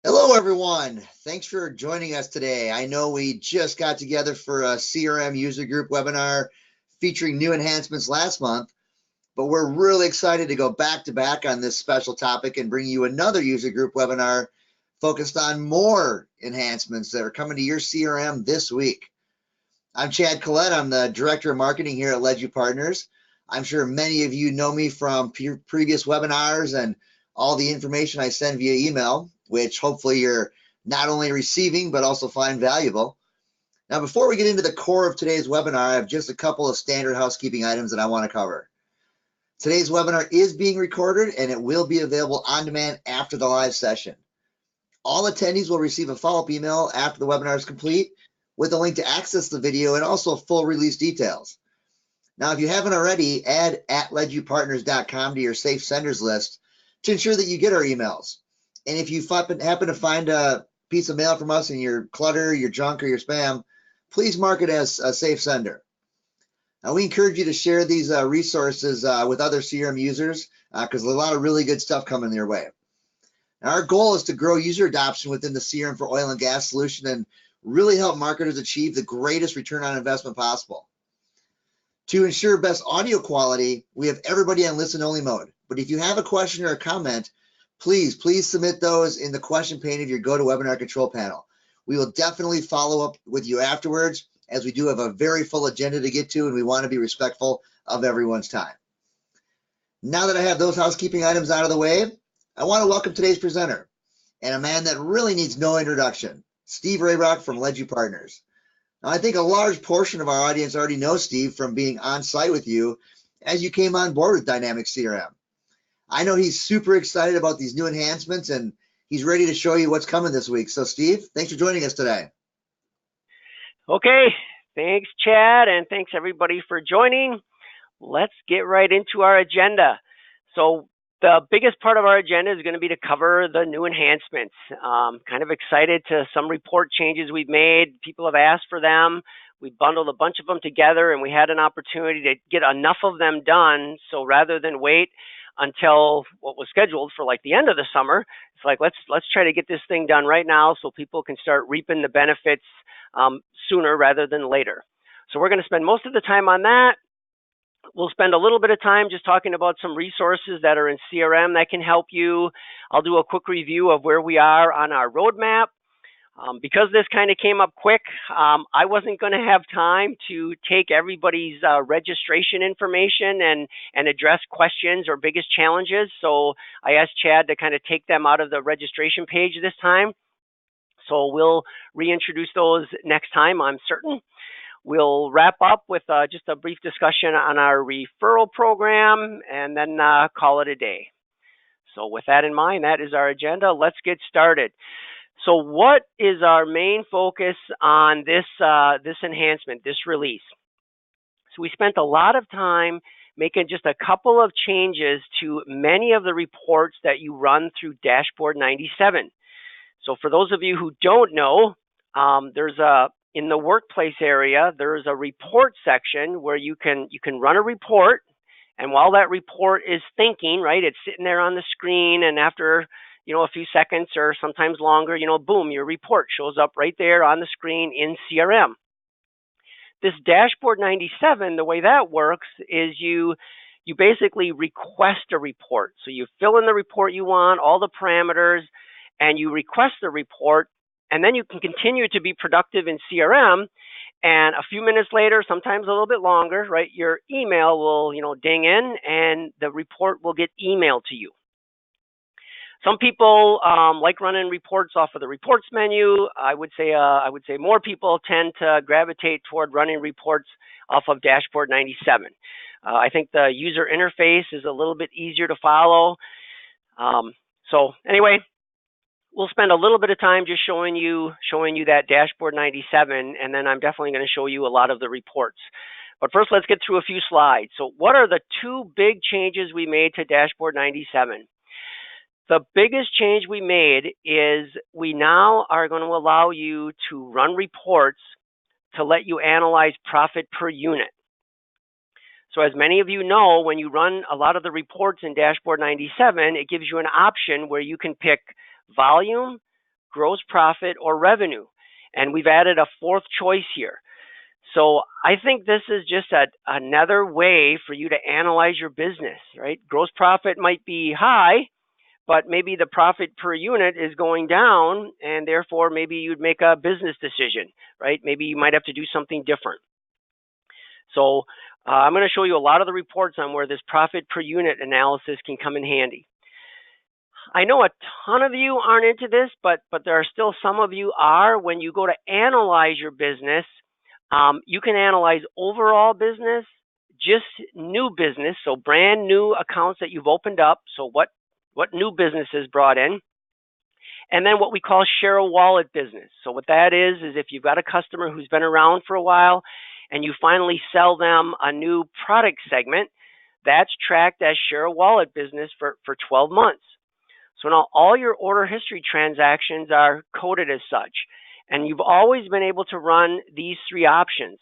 Hello, everyone. Thanks for joining us today. I know we just got together for a CRM user group webinar featuring new enhancements last month, but we're really excited to go back to back on this special topic and bring you another user group webinar focused on more enhancements that are coming to your CRM this week. I'm Chad Collette. I'm the Director of Marketing here at Ledu Partners. I'm sure many of you know me from previous webinars and all the information I send via email, which hopefully you're not only receiving, but also find valuable. Now, before we get into the core of today's webinar, I have just a couple of standard housekeeping items that I want to cover. Today's webinar is being recorded and it will be available on demand after the live session. All attendees will receive a follow-up email after the webinar is complete with a link to access the video and also full release details. Now, if you haven't already, add @ledupartners.com to your safe senders list to ensure that you get our emails. And if you happen to find a piece of mail from us in your clutter, your junk, or your spam, please mark it as a safe sender. Now, we encourage you to share these resources with other CRM users because there's a lot of really good stuff coming your way. Now, our goal is to grow user adoption within the CRM for oil and gas solution and really help marketers achieve the greatest return on investment possible. To ensure best audio quality, we have everybody on listen-only mode. But if you have a question or a comment, please submit those in the question pane of your GoToWebinar control panel. We will definitely follow up with you afterwards, as we do have a very full agenda to get to, and we want to be respectful of everyone's time. Now that I have those housekeeping items out of the way, I want to welcome today's presenter, and a man that really needs no introduction, Steve Rayrock from Ledu Partners. Now, I think a large portion of our audience already knows Steve from being on site with you as you came on board with Dynamic CRM. I know he's super excited about these new enhancements and he's ready to show you what's coming this week. So Steve, thanks for joining us today. Okay, thanks Chad, and thanks everybody for joining. Let's get right into our agenda. So the biggest part of our agenda is going to be to cover the new enhancements. Kind of excited to some report changes we've made. People have asked for them. We bundled a bunch of them together and we had an opportunity to get enough of them done. So rather than wait until what was scheduled for like the end of the summer, it's like let's try to get this thing done right now so people can start reaping the benefits sooner rather than later. So we're going to spend most of the time on that. We'll spend a little bit of time just talking about some resources that are in CRM that can help you. I'll do a quick review of where we are on our roadmap. Because this kind of came up quick, I wasn't going to have time to take everybody's registration information and address questions or biggest challenges. So I asked Chad to kind of take them out of the registration page this time. So we'll reintroduce those next time, I'm certain. We'll wrap up with just a brief discussion on our referral program and then call it a day. So with that in mind, that is our agenda. Let's get started. So what is our main focus on this enhancement, this release? So we spent a lot of time making just a couple of changes to many of the reports that you run through Dashboard 97. So for those of you who don't know, in the workplace area, there's a report section where you can run a report, and while that report is thinking, right, it's sitting there on the screen, and after a few seconds or sometimes longer, boom, your report shows up right there on the screen in CRM. This Dashboard 97, the way that works is you basically request a report. So you fill in the report you want, all the parameters, and you request the report, and then you can continue to be productive in CRM. And a few minutes later, sometimes a little bit longer, right, your email will, ding in and the report will get emailed to you. Some people like running reports off of the reports menu. I would say more people tend to gravitate toward running reports off of Dashboard 97. I think the user interface is a little bit easier to follow. So anyway, we'll spend a little bit of time just showing you that Dashboard 97, and then I'm definitely going to show you a lot of the reports. But first, let's get through a few slides. So what are the two big changes we made to Dashboard 97? The biggest change we made is we now are going to allow you to run reports to let you analyze profit per unit. So as many of you know, when you run a lot of the reports in Dashboard 97, it gives you an option where you can pick volume, gross profit, or revenue. And we've added a fourth choice here. So I think this is just another way for you to analyze your business, right? Gross profit might be high, but maybe the profit per unit is going down, and therefore maybe you'd make a business decision, right? Maybe you might have to do something different. So I'm going to show you a lot of the reports on where this profit per unit analysis can come in handy. I know a ton of you aren't into this, but there are still some of you are. When you go to analyze your business, you can analyze overall business, just new business, so brand new accounts that you've opened up, so what new business is brought in, and then what we call share of wallet business. So what that is if you've got a customer who's been around for a while and you finally sell them a new product segment, that's tracked as share of wallet business for 12 months. So now all your order history transactions are coded as such, and you've always been able to run these three options.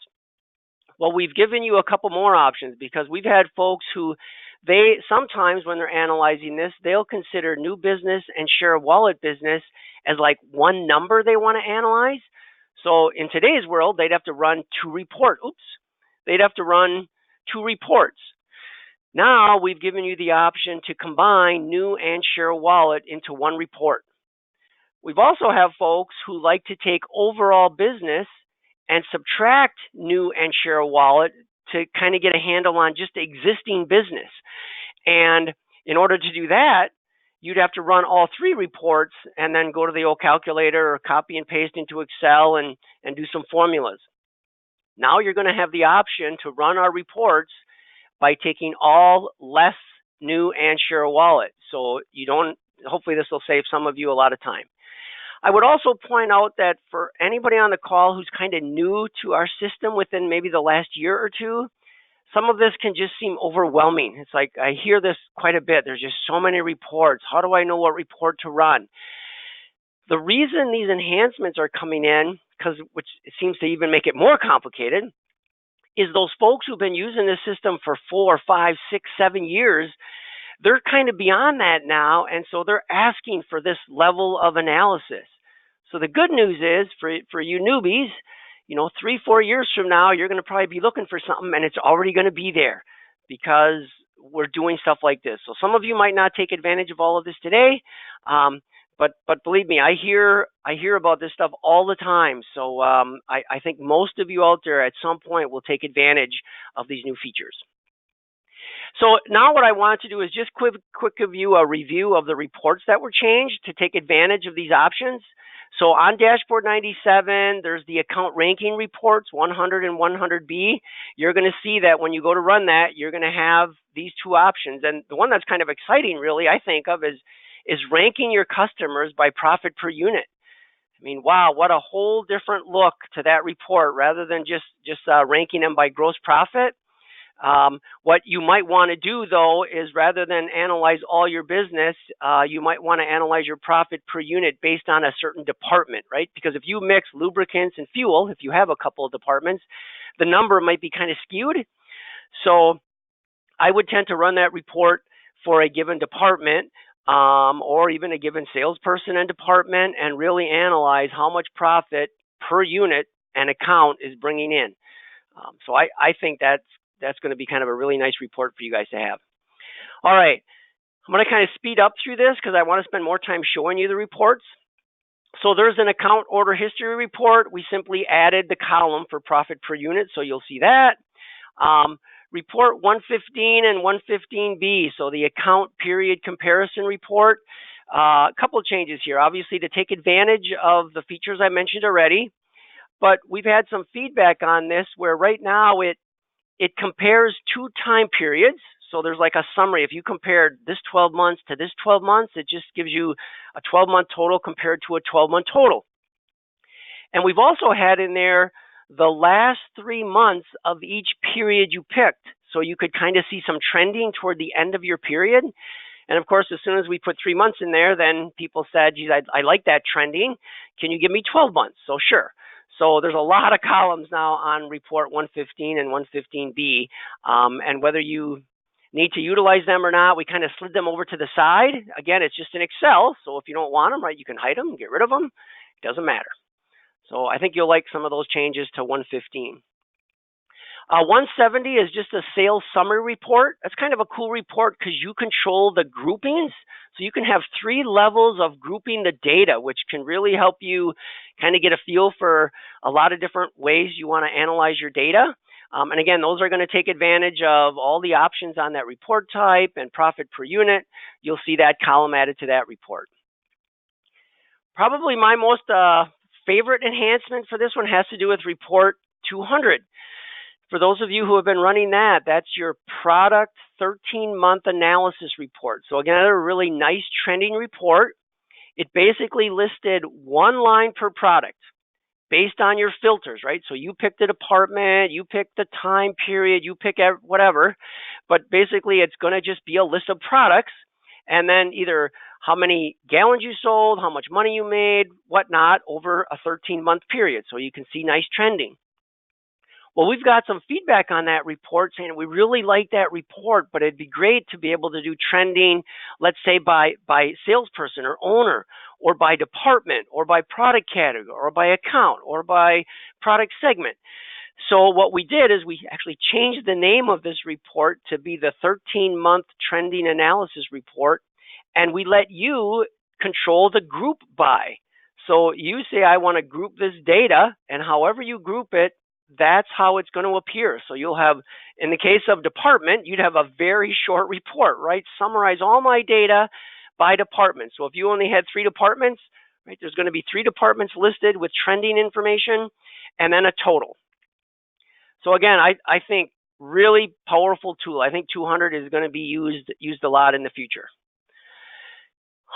Well, we've given you a couple more options because we've had folks who they sometimes when they're analyzing this, they'll consider new business and share of wallet business as like one number they want to analyze. So in today's world, they'd have to run two reports. They'd have to run two reports. Now we've given you the option to combine new and share of wallet into one report. We've also have folks who like to take overall business and subtract new and share of wallet to kind of get a handle on just existing business. And in order to do that, you'd have to run all three reports and then go to the old calculator or copy and paste into Excel and do some formulas. Now you're going to have the option to run our reports by taking all less new and share of wallet. So hopefully this will save some of you a lot of time. I would also point out that for anybody on the call who's kind of new to our system within maybe the last year or two, some of this can just seem overwhelming. It's like I hear this quite a bit. There's just so many reports. How do I know what report to run? The reason these enhancements are coming in, which seems to even make it more complicated, is those folks who've been using this system for 4, 5, 6, 7 years, they're kind of beyond that now, and so they're asking for this level of analysis. So the good news is for you newbies, 3, 4 years from now, you're going to probably be looking for something, and it's already going to be there because we're doing stuff like this. So some of you might not take advantage of all of this today, but believe me, I hear about this stuff all the time. So I think most of you out there at some point will take advantage of these new features. So now what I want to do is just quick give you a review of the reports that were changed to take advantage of these options. So on Dashboard 97, there's the account ranking reports, 100 and 100B. You're going to see that when you go to run that, you're going to have these two options. And the one that's kind of exciting, really, I think of is ranking your customers by profit per unit. I mean, wow, what a whole different look to that report rather than just ranking them by gross profit. What you might want to do, though, is rather than analyze all your business, you might want to analyze your profit per unit based on a certain department, right? Because if you mix lubricants and fuel, if you have a couple of departments, the number might be kind of skewed. So I would tend to run that report for a given department or even a given salesperson and department and really analyze how much profit per unit an account is bringing in. So I think that's going to be kind of a really nice report for you guys to have. All right, I'm going to kind of speed up through this because I want to spend more time showing you the reports. So there's an account order history report. We simply added the column for profit per unit, so you'll see that. Report 115 and 115B, so the account period comparison report. A couple of changes here, obviously to take advantage of the features I mentioned already, but we've had some feedback on this where right now it compares two time periods. So there's like a summary. If you compared this 12 months to this 12 months, it just gives you a 12-month total compared to a 12-month total. And we've also had in there the last 3 months of each period you picked. So you could kind of see some trending toward the end of your period. And of course, as soon as we put 3 months in there, then people said, geez, I like that trending. Can you give me 12 months? So sure. So there's a lot of columns now on report 115 and 115B. And whether you need to utilize them or not. We kind of slid them over to the side. Again, it's just in Excel, so if you don't want them, right, you can hide them, get rid of them. It doesn't matter. So I think you'll like some of those changes to 115. 170 is just a sales summary report. That's kind of a cool report because you control the groupings. So you can have 3 levels of grouping the data, which can really help you kind of get a feel for a lot of different ways you want to analyze your data. And again, those are going to take advantage of all the options on that report type and profit per unit. You'll see that column added to that report. Probably my most favorite enhancement for this one has to do with report 200. For those of you who have been running that, that's your product 13-month analysis report. So again, a really nice trending report. It basically listed one line per product based on your filters, right? So you pick the department, you pick the time period, you pick whatever, but basically it's going to just be a list of products, and then either how many gallons you sold, how much money you made, whatnot, over a 13-month period. So you can see nice trending. Well, we've got some feedback on that report saying we really like that report, but it'd be great to be able to do trending, let's say by salesperson or owner, or by department, or by product category, or by account, or by product segment. So what we did is we actually changed the name of this report to be the 13-month trending analysis report, and we let you control the group by. So you say, I want to group this data, and however you group it, that's how it's going to appear. So you'll have, in the case of department, you'd have a very short report, right? Summarize all my data by department. So if you only had 3 departments, right, there's going to be 3 departments listed with trending information and then a total. So again, I think really powerful tool. I think 200 is going to be used a lot in the future.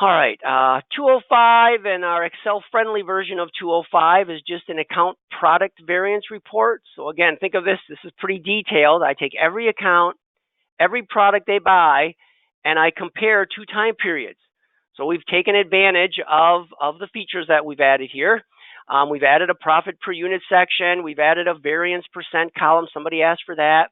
All right, 205 and our Excel-friendly version of 205 is just an account product variance report. So again, think of this. This is pretty detailed. I take every account, every product they buy, and I compare 2 time periods. So we've taken advantage of the features that we've added here. We've added a profit per unit section. We've added a variance percent column. Somebody asked for that.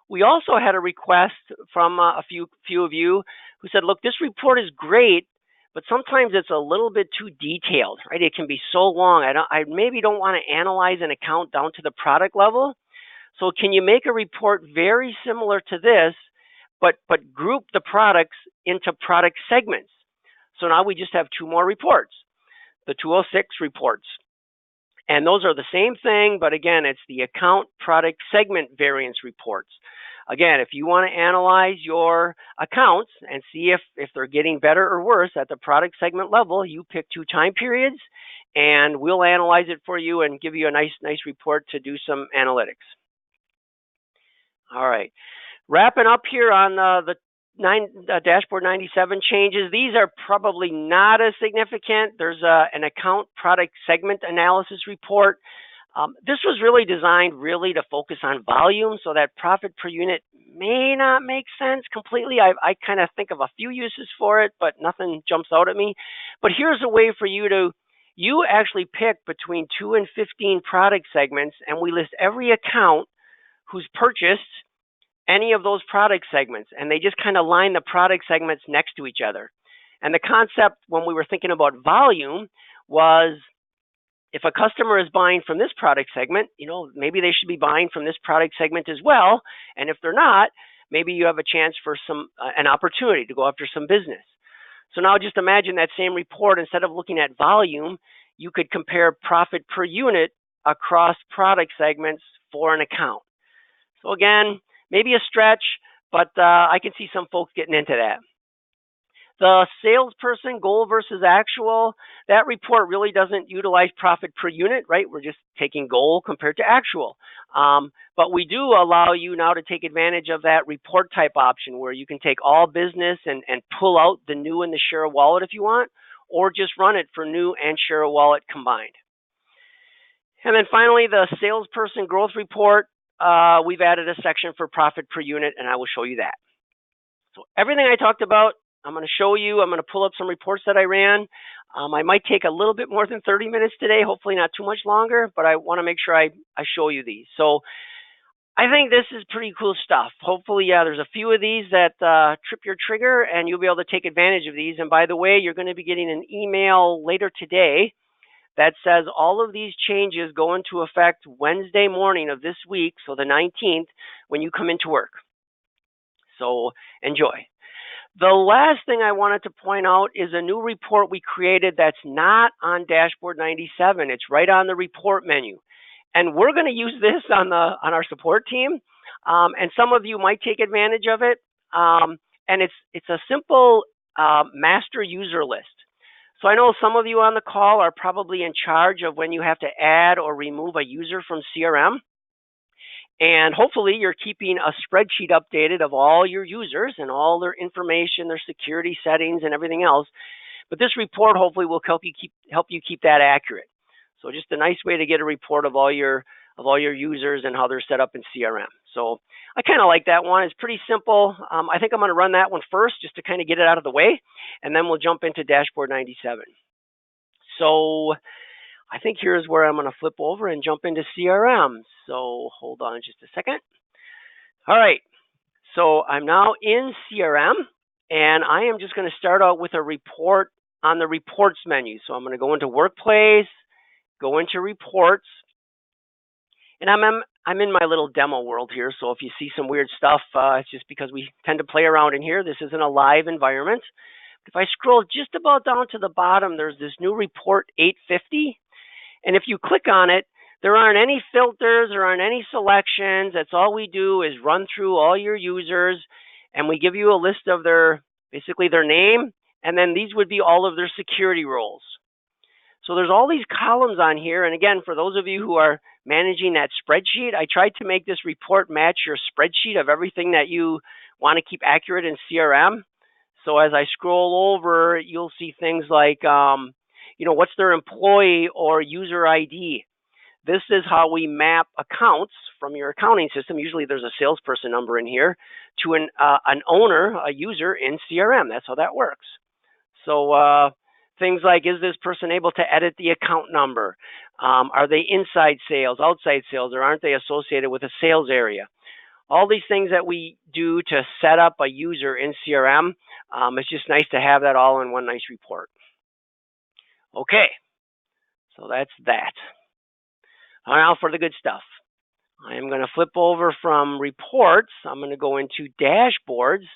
We also had a request from a few of you who said, look, this report is great, but sometimes it's a little bit too detailed, right? It can be so long. I maybe don't want to analyze an account down to the product level. So can you make a report very similar to this, but group the products into product segments? So now we just have 2 more reports, the 206 reports. And those are the same thing, but again, it's the account product segment variance reports. Again, if you want to analyze your accounts and see if they're getting better or worse at the product segment level, you pick 2 time periods, and we'll analyze it for you and give you a nice report to do some analytics. All right, wrapping up here on the Dashboard 97 changes. These are probably not as significant. There's an account product segment analysis report. This was really designed to focus on volume, so that profit per unit may not make sense completely. I kind of think of a few uses for it, but nothing jumps out at me. But here's a way for you actually pick between 2 and 15 product segments, and we list every account who's purchased any of those product segments, and they just kind of line the product segments next to each other. And the concept when we were thinking about volume was, if a customer is buying from this product segment, maybe they should be buying from this product segment as well. And if they're not, maybe you have a chance for an opportunity to go after some business. So now just imagine that same report, instead of looking at volume, you could compare profit per unit across product segments for an account. So again, maybe a stretch, but I can see some folks getting into that. The salesperson goal versus actual, that report really doesn't utilize profit per unit, right? We're just taking goal compared to actual. But we do allow you now to take advantage of that report type option where you can take all business and pull out the new and the share of wallet if you want, or just run it for new and share of wallet combined. And then finally, the salesperson growth report, we've added a section for profit per unit, and I will show you that. So everything I talked about, I'm going to show you. I'm going to pull up some reports that I ran. I might take a little bit more than 30 minutes today, hopefully not too much longer, but I want to make sure I show you these. So I think this is pretty cool stuff. Hopefully, yeah, there's a few of these that trip your trigger and you'll be able to take advantage of these. And by the way, you're going to be getting an email later today that says all of these changes go into effect Wednesday morning of this week, so the 19th, when you come into work. So enjoy. The last thing I wanted to point out is a new report we created that's not on Dashboard 97. It's right on the report menu. And we're going to use this on our support team. And some of you might take advantage of it. And it's a simple master user list. So I know some of you on the call are probably in charge of when you have to add or remove a user from CRM. And hopefully you're keeping a spreadsheet updated of all your users and all their information, their security settings, and everything else. But this report hopefully will help you keep that accurate. So just a nice way to get a report of all your users and how they're set up in CRM. So I kind of like that one. It's pretty simple. I think I'm going to run that one first just to kind of get it out of the way, and then we'll jump into Dashboard 97. So I think here's where I'm going to flip over and jump into CRM. So hold on just a second. All right. So I'm now in CRM, and I am just going to start out with a report on the reports menu. So I'm going to go into Workplace, go into Reports, and I'm in my little demo world here. So if you see some weird stuff, it's just because we tend to play around in here. This isn't a live environment. If I scroll just about down to the bottom, there's this new report 850. And if you click on it, there aren't any filters, there aren't any selections. That's all we do is run through all your users, and we give you a list of basically their name, and then these would be all of their security roles. So there's all these columns on here. And again, for those of you who are managing that spreadsheet, I tried to make this report match your spreadsheet of everything that you want to keep accurate in CRM. So as I scroll over, you'll see things like, what's their employee or user ID. This is how we map accounts from your accounting system. Usually there's a salesperson number in here to an owner, a user in CRM. That's how that works. So things like, is this person able to edit the account number? Are they inside sales, outside sales, or aren't they associated with a sales area? All these things that we do to set up a user in CRM, it's just nice to have that all in one nice report. Okay, so that's that. Now for the good stuff. I am going to flip over from reports. I'm going to go into dashboards,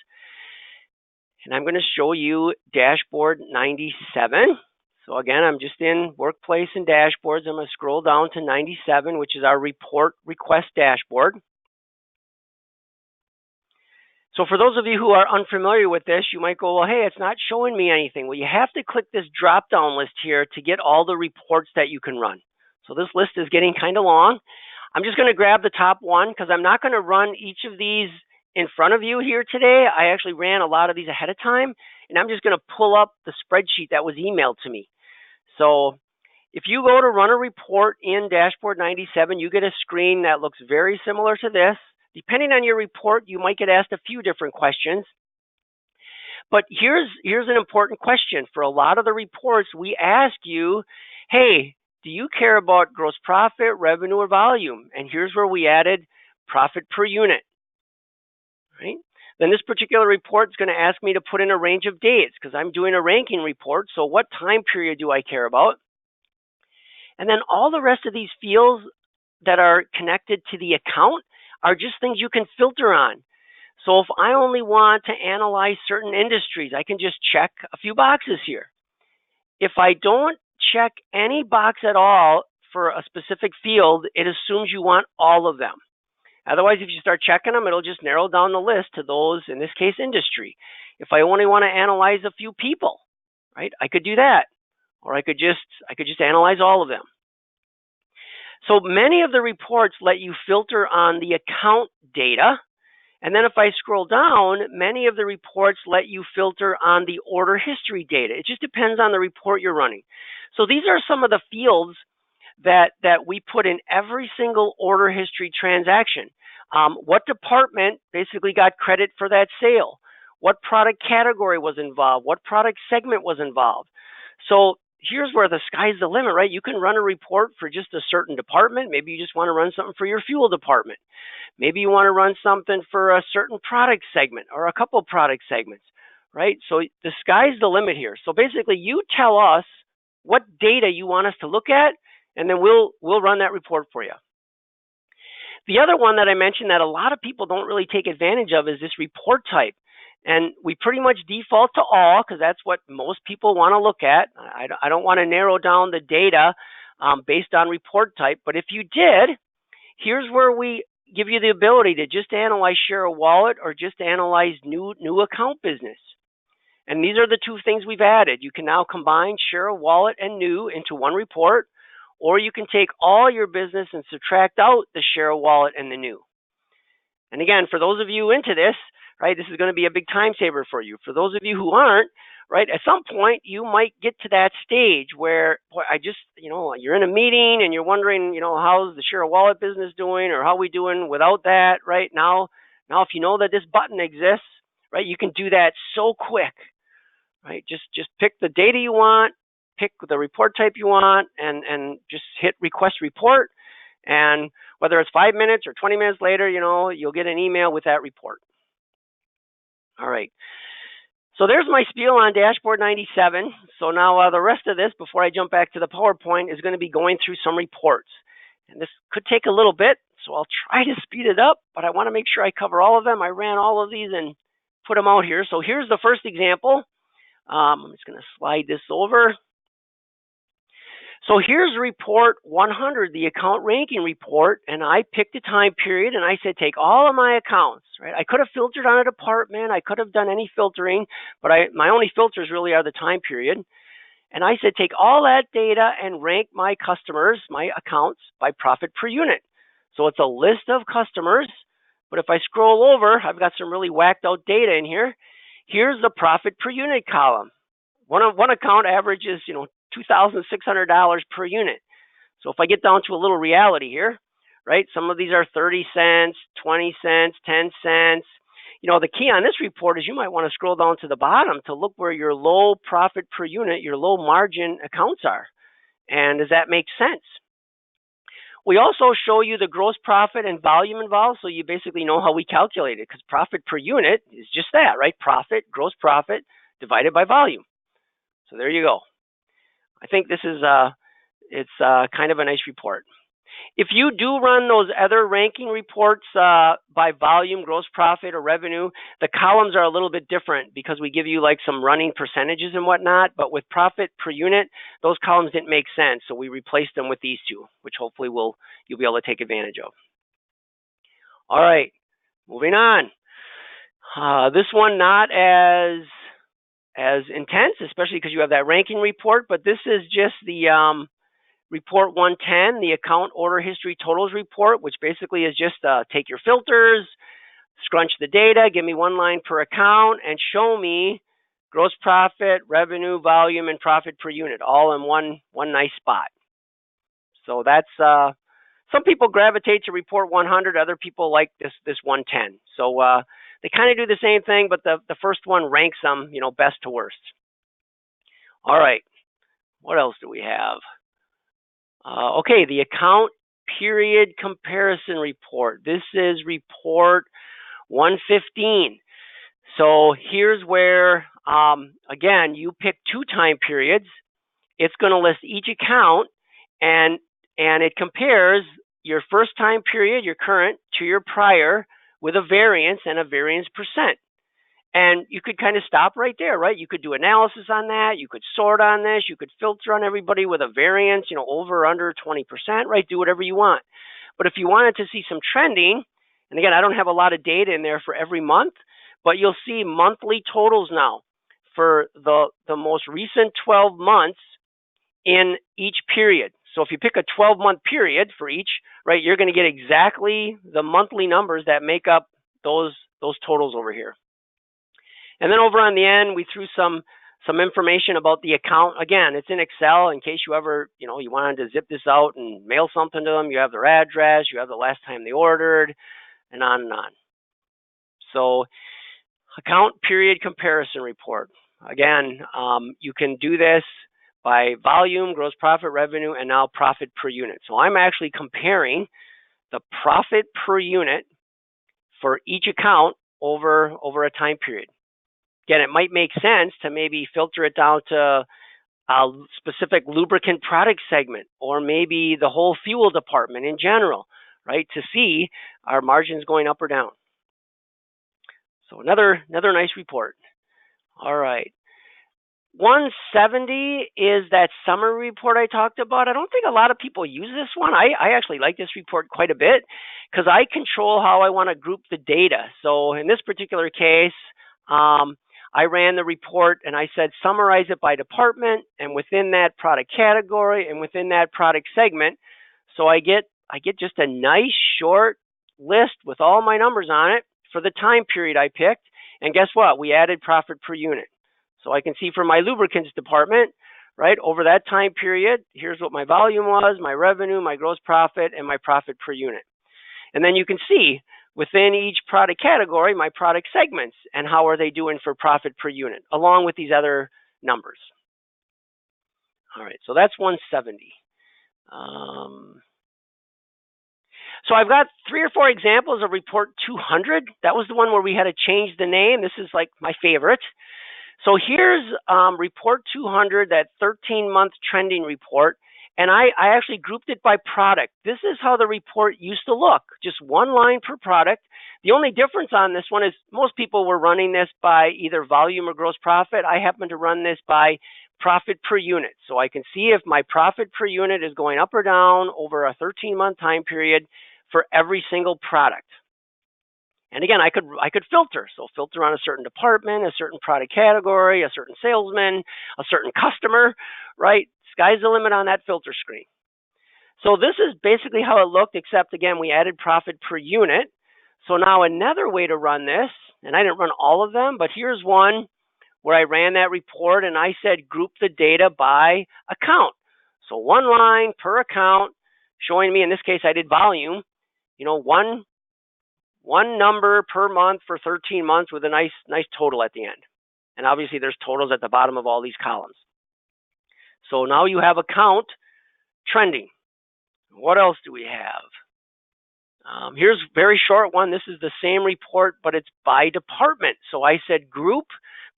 and I'm going to show you dashboard 97. So again, I'm just in workplace and dashboards. I'm going to scroll down to 97, which is our report request dashboard. So for those of you who are unfamiliar with this, you might go, well, hey, it's not showing me anything. Well, you have to click this drop-down list here to get all the reports that you can run. So this list is getting kind of long. I'm just going to grab the top one because I'm not going to run each of these in front of you here today. I actually ran a lot of these ahead of time, and I'm just going to pull up the spreadsheet that was emailed to me. So if you go to run a report in Dashboard 97, you get a screen that looks very similar to this. Depending on your report, you might get asked a few different questions. But here's an important question. For a lot of the reports, we ask you, hey, do you care about gross profit, revenue, or volume? And here's where we added profit per unit. Right? Then this particular report is going to ask me to put in a range of dates because I'm doing a ranking report. So what time period do I care about? And then all the rest of these fields that are connected to the account are just things you can filter on. So if I only want to analyze certain industries, I can just check a few boxes here. If I don't check any box at all for a specific field, it assumes you want all of them. Otherwise, if you start checking them, it'll just narrow down the list to those, in this case, industry. If I only want to analyze a few people, right, I could do that. Or I could just analyze all of them. So many of the reports let you filter on the account data. And then if I scroll down, many of the reports let you filter on the order history data. It just depends on the report you're running. So these are some of the fields that we put in every single order history transaction. What department basically got credit for that sale? What product category was involved? What product segment was involved? So here's where the sky's the limit, right? You can run a report for just a certain department. Maybe you just want to run something for your fuel department. Maybe you want to run something for a certain product segment or a couple product segments, right? So the sky's the limit here. So basically, you tell us what data you want us to look at, and then we'll run that report for you. The other one that I mentioned that a lot of people don't really take advantage of is this report type. And we pretty much default to all because that's what most people want to look at. I don't want to narrow down the data based on report type. But if you did, here's where we give you the ability to just analyze share of wallet or just analyze new account business. And these are the two things we've added. You can now combine share of wallet and new into one report, or you can take all your business and subtract out the share of wallet and the new. And again, for those of you into this, right, this is going to be a big time saver for you. For those of you who aren't, right, at some point you might get to that stage where, boy, you're in a meeting and you're wondering, how's the share of wallet business doing, or how are we doing without that, right? Now if you know that this button exists, right, you can do that so quick, right? Just pick the data you want, pick the report type you want, and just hit request report. And whether it's 5 minutes or 20 minutes later, you'll get an email with that report. All right. So there's my spiel on Dashboard 97. So now the rest of this, before I jump back to the PowerPoint, is going to be going through some reports. And this could take a little bit, so I'll try to speed it up, but I want to make sure I cover all of them. I ran all of these and put them out here. So here's the first example. I'm just going to slide this over. So here's report 100, the account ranking report, and I picked a time period and I said, take all of my accounts, right? I could have filtered on a department. I could have done any filtering, but my only filters really are the time period. And I said, take all that data and rank my customers, my accounts, by profit per unit. So it's a list of customers, but if I scroll over, I've got some really whacked out data in here. Here's the profit per unit column. One account averages, $2,600 per unit. So if I get down to a little reality here, right? Some of these are 30 cents, 20 cents, 10 cents. The key on this report is you might want to scroll down to the bottom to look where your low profit per unit, your low margin accounts are. And does that make sense? We also show you the gross profit and volume involved, so you basically know how we calculate it, because profit per unit is just that, right? Profit, gross profit, divided by volume. So there you go. I think this is it's kind of a nice report. If you do run those other ranking reports by volume, gross profit, or revenue, the columns are a little bit different because we give you like some running percentages and whatnot. But with profit per unit, those columns didn't make sense, so we replaced them with these two, which hopefully you'll be able to take advantage of. All right, moving on. This one not as intense, especially because you have that ranking report, but this is just the report 110, the account order history totals report, which basically is just take your filters, scrunch the data, give me one line per account, and show me gross profit, revenue, volume, and profit per unit, all in one nice spot. So that's some people gravitate to report 100, other people like this 110. So they kind of do the same thing, but the first one ranks them, best to worst. All right, what else do we have? Okay, the account period comparison report. This is report 115. So here's where, again, you pick two time periods. It's going to list each account, and it compares your first time period, your current, to your prior with a variance and a variance percent. And you could kind of stop right there, right? You could do analysis on that. You could sort on this. You could filter on everybody with a variance, over or under 20%, right? Do whatever you want. But if you wanted to see some trending, and again, I don't have a lot of data in there for every month, but you'll see monthly totals now for the most recent 12 months in each period. So if you pick a 12-month period for each, right, you're going to get exactly the monthly numbers that make up those totals over here. And then over on the end, we threw some information about the account. Again, it's in Excel in case you ever, you wanted to zip this out and mail something to them. You have their address, you have the last time they ordered, and on and on. So account period comparison report. Again, you can do this by volume, gross profit, revenue, and now profit per unit. So I'm actually comparing the profit per unit for each account over a time period. Again, it might make sense to maybe filter it down to a specific lubricant product segment, or maybe the whole fuel department in general, right? To see our margins going up or down. So another nice report. All right. 170 is that summary report I talked about. I don't think a lot of people use this one. I actually like this report quite a bit because I control how I want to group the data. So in this particular case, I ran the report and I said summarize it by department and within that product category and within that product segment. So I get just a nice short list with all my numbers on it for the time period I picked. And guess what? We added profit per unit. So I can see for my lubricants department, right, over that time period, here's what my volume was, my revenue, my gross profit, and my profit per unit. And then you can see within each product category, my product segments and how are they doing for profit per unit, along with these other numbers. All right, so that's 170. So I've got 3 or 4 examples of report 200. That was the one where we had to change the name. This is like my favorite. So here's report 200, that 13-month trending report. And I actually grouped it by product. This is how the report used to look, just one line per product. The only difference on this one is most people were running this by either volume or gross profit. I happen to run this by profit per unit. So I can see if my profit per unit is going up or down over a 13-month time period for every single product. And again, I could filter. So filter on a certain department, a certain product category, a certain salesman, a certain customer, right? Sky's the limit on that filter screen. So this is basically how it looked, except again, we added profit per unit. So now another way to run this, and I didn't run all of them, but here's one where I ran that report and I said group the data by account. So one line per account showing me, in this case, I did volume, one number per month for 13 months with a nice total at the end. And obviously there's totals at the bottom of all these columns. So now you have account trending. What else do we have? Here's a very short one. This is the same report, but it's by department. So I said group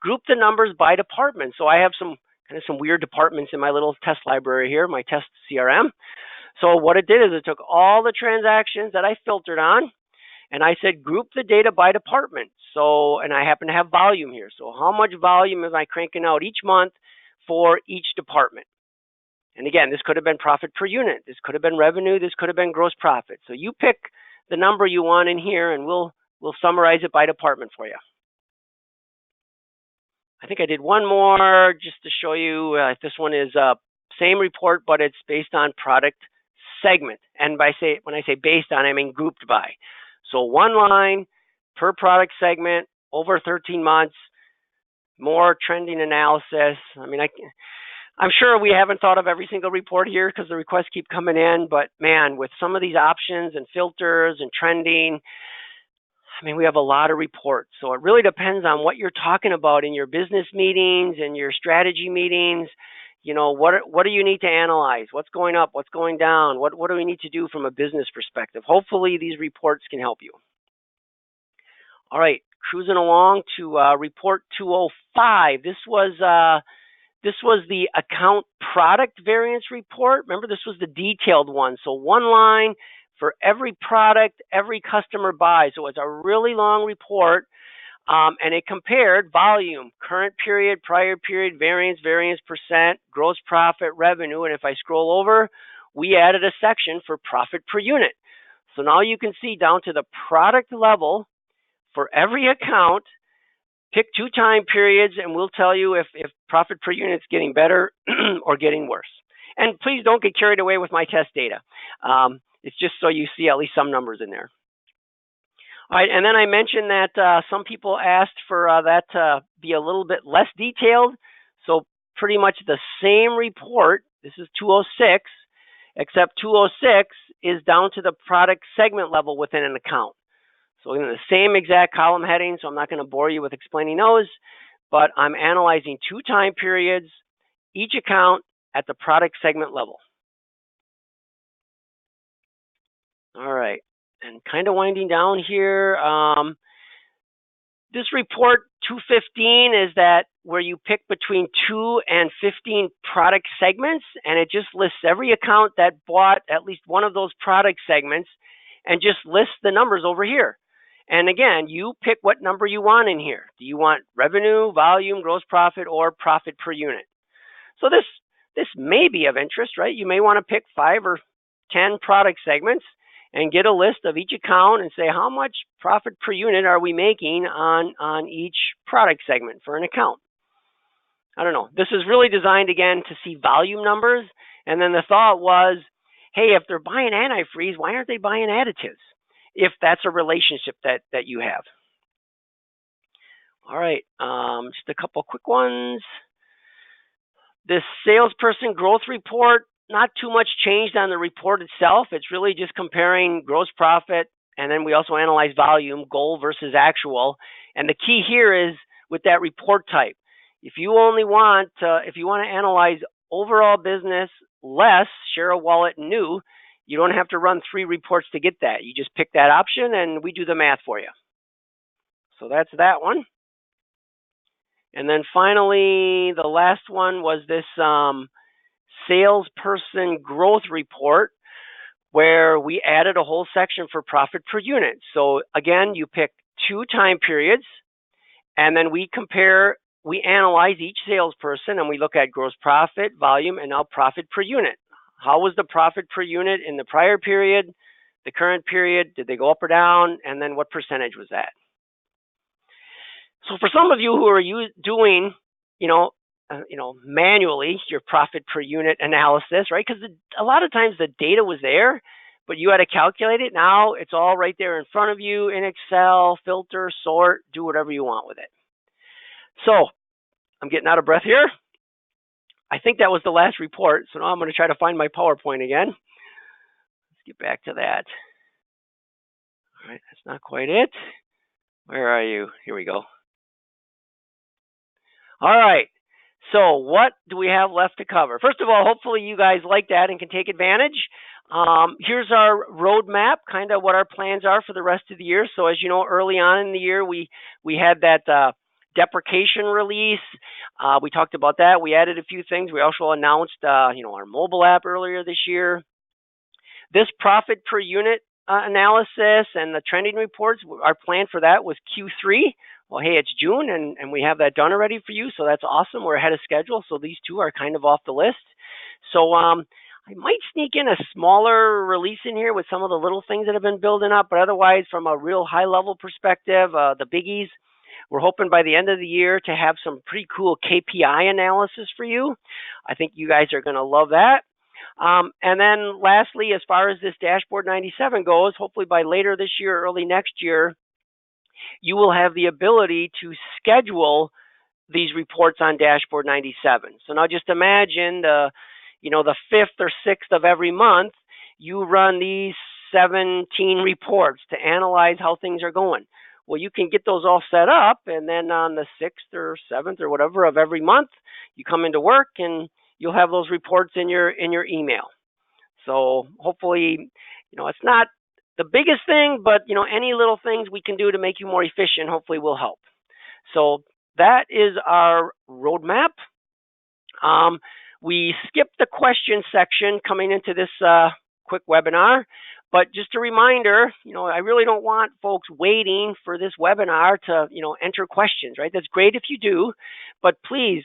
the numbers by department. So I have some weird departments in my little test library here, my test CRM. So what it did is it took all the transactions that I filtered on, and I said group the data by department. So, and I happen to have volume here. So how much volume am I cranking out each month for each department? And again, this could have been profit per unit. This could have been revenue. This could have been gross profit. So you pick the number you want in here, and we'll summarize it by department for you. I think I did one more just to show you. This one is same report, but it's based on product segment. And when I say based on, I mean grouped by. So one line per product segment over 13 months, more trending analysis. I mean, I'm sure we haven't thought of every single report here because the requests keep coming in, but man, with some of these options and filters and trending, I mean, we have a lot of reports. So it really depends on what you're talking about in your business meetings and your strategy meetings. What do you need to analyze? What's going up? What's going down? What do we need to do from a business perspective? Hopefully these reports can help you. All right, cruising along to report 205. This was the account product variance report. Remember, this was the detailed one. So one line for every product, every customer buy. So it's a really long report. And it compared volume, current period, prior period, variance percent, gross profit, revenue. And if I scroll over, we added a section for profit per unit. So now you can see down to the product level for every account, pick 2 time periods, and we'll tell you if profit per unit is getting better or getting worse. And please don't get carried away with my test data. It's just so you see at least some numbers in there. All right, and then I mentioned that some people asked for that to be a little bit less detailed. So pretty much the same report. This is 206, except 206 is down to the product segment level within an account. So in the same exact column heading, so I'm not going to bore you with explaining those, but I'm analyzing 2 time periods, each account, at the product segment level. All right, and kind of winding down here. This report 215 is that where you pick between 2 and 15 product segments, and it just lists every account that bought at least one of those product segments and just lists the numbers over here. And again, you pick what number you want in here. Do you want revenue, volume, gross profit, or profit per unit? So this may be of interest, right? You may want to pick 5 or 10 product segments and get a list of each account and say, how much profit per unit are we making on each product segment for an account? I don't know. This is really designed, again, to see volume numbers. And then the thought was, hey, if they're buying antifreeze, why aren't they buying additives? If that's a relationship that you have. All right, just a couple quick ones. This salesperson growth report, not too much changed on the report itself. It's really just comparing gross profit, and then we also analyze volume, goal versus actual. And the key here is with that report type. If you want to analyze overall business less share of wallet new, you don't have to run 3 reports to get that. You just pick that option, and we do the math for you. So that's that one. And then finally, the last one was this salesperson growth report, where we added a whole section for profit per unit. So again, you pick 2 time periods, and then we analyze each salesperson, and we look at gross profit, volume, and now profit per unit. How was the profit per unit in the prior period, the current period? Did they go up or down? And then what percentage was that? So for some of you who are doing, manually your profit per unit analysis, right? Because a lot of times the data was there, but you had to calculate it. Now it's all right there in front of you in Excel, filter, sort, do whatever you want with it. So I'm getting out of breath here. I think that was the last report. So now I'm going to try to find my PowerPoint again. Let's get back to that. All right, that's not quite it. Where are you? Here we go. All right. So what do we have left to cover? First of all, hopefully you guys like that and can take advantage. Here's our roadmap, kind of what our plans are for the rest of the year. So as you know, early on in the year, we had that deprecation release. We talked about that. We added a few things. We also announced, our mobile app earlier this year. This profit per unit analysis and the trending reports, our plan for that was Q3. Well, hey, it's June, and we have that done already for you, so that's awesome. We're ahead of schedule, so these 2 are kind of off the list. So I might sneak in a smaller release in here with some of the little things that have been building up, but otherwise, from a real high-level perspective, the biggies, we're hoping by the end of the year to have some pretty cool KPI analysis for you. I think you guys are going to love that. And then lastly, as far as this Dashboard 97 goes, hopefully by later this year, early next year, you will have the ability to schedule these reports on Dashboard 97. So now just imagine the 5th or 6th of every month, you run these 17 reports to analyze how things are going. Well, you can get those all set up, and then on the 6th or 7th or whatever of every month, you come into work and you'll have those reports in your email. So hopefully, it's not the biggest thing, but any little things we can do to make you more efficient hopefully will help. So that is our roadmap. We skipped the question section coming into this quick webinar, but just a reminder, I really don't want folks waiting for this webinar to, enter questions, right? That's great if you do, but please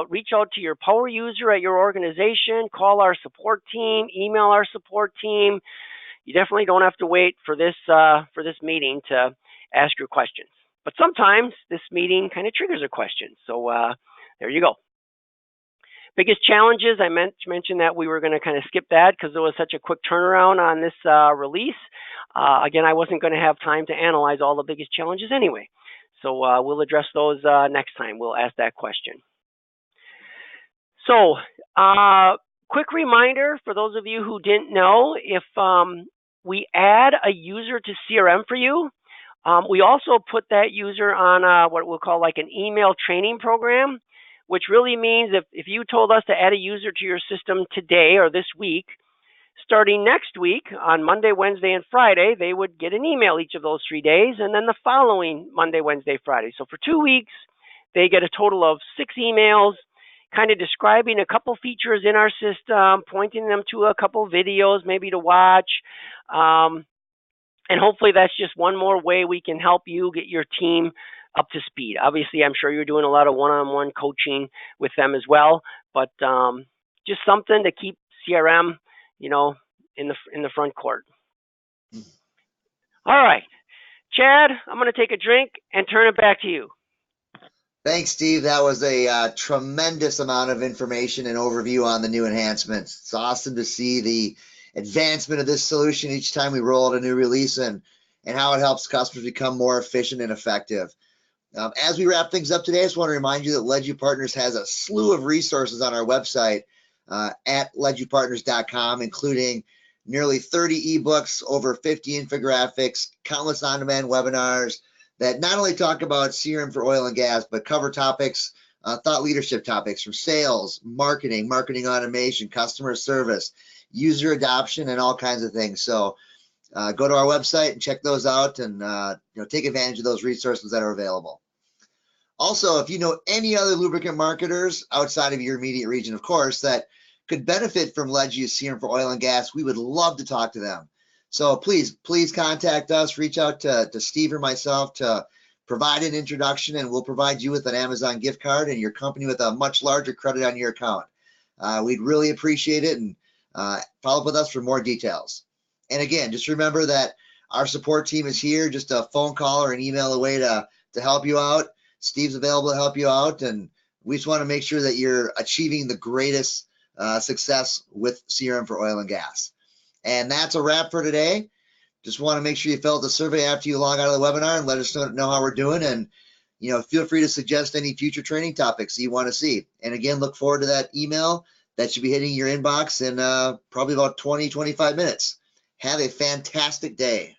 reach out to your power user at your organization, call our support team, email our support team. You definitely don't have to wait for this meeting to ask your questions. But sometimes this meeting kind of triggers a question. So there you go. Biggest challenges, I mentioned that we were going to kind of skip that because there was such a quick turnaround on this release. Again, I wasn't going to have time to analyze all the biggest challenges anyway. So we'll address those next time. We'll ask that question. So quick reminder for those of you who didn't know, if we add a user to CRM for you, we also put that user on what we'll call like an email training program. which really means if you told us to add a user to your system today or this week, starting next week on Monday, Wednesday, and Friday, they would get an email each of those 3 days, and then the following Monday, Wednesday, Friday. So for 2 weeks, they get a total of 6 emails, kind of describing a couple features in our system, pointing them to a couple videos maybe to watch. And hopefully that's just one more way we can help you get your team up to speed. Obviously, I'm sure you're doing a lot of one-on-one coaching with them as well, but just something to keep CRM, in the front court. All right, Chad, I'm going to take a drink and turn it back to you. Thanks, Steve. That was a tremendous amount of information and overview on the new enhancements. It's awesome to see the advancement of this solution each time we roll out a new release and how it helps customers become more efficient and effective. As we wrap things up today, I just want to remind you that LedU Partners has a slew of resources on our website at ledupartners.com, including nearly 30 ebooks, over 50 infographics, countless on-demand webinars that not only talk about CRM for oil and gas, but cover topics, thought leadership topics from sales, marketing automation, customer service, user adoption, and all kinds of things. So go to our website and check those out and take advantage of those resources that are available. Also, if you know any other lubricant marketers outside of your immediate region, of course, that could benefit from LedU's CRM for oil and gas, we would love to talk to them. So please contact us, reach out to Steve or myself to provide an introduction, and we'll provide you with an Amazon gift card and your company with a much larger credit on your account. We'd really appreciate it, and follow up with us for more details. And again, just remember that our support team is here, just a phone call or an email away to help you out. Steve's available to help you out, and we just want to make sure that you're achieving the greatest success with CRM for oil and gas. And that's a wrap for today. Just want to make sure you fill out the survey after you log out of the webinar and let us know how we're doing. And feel free to suggest any future training topics that you want to see. And again, look forward to that email that should be hitting your inbox in probably about 20-25 minutes. Have a fantastic day.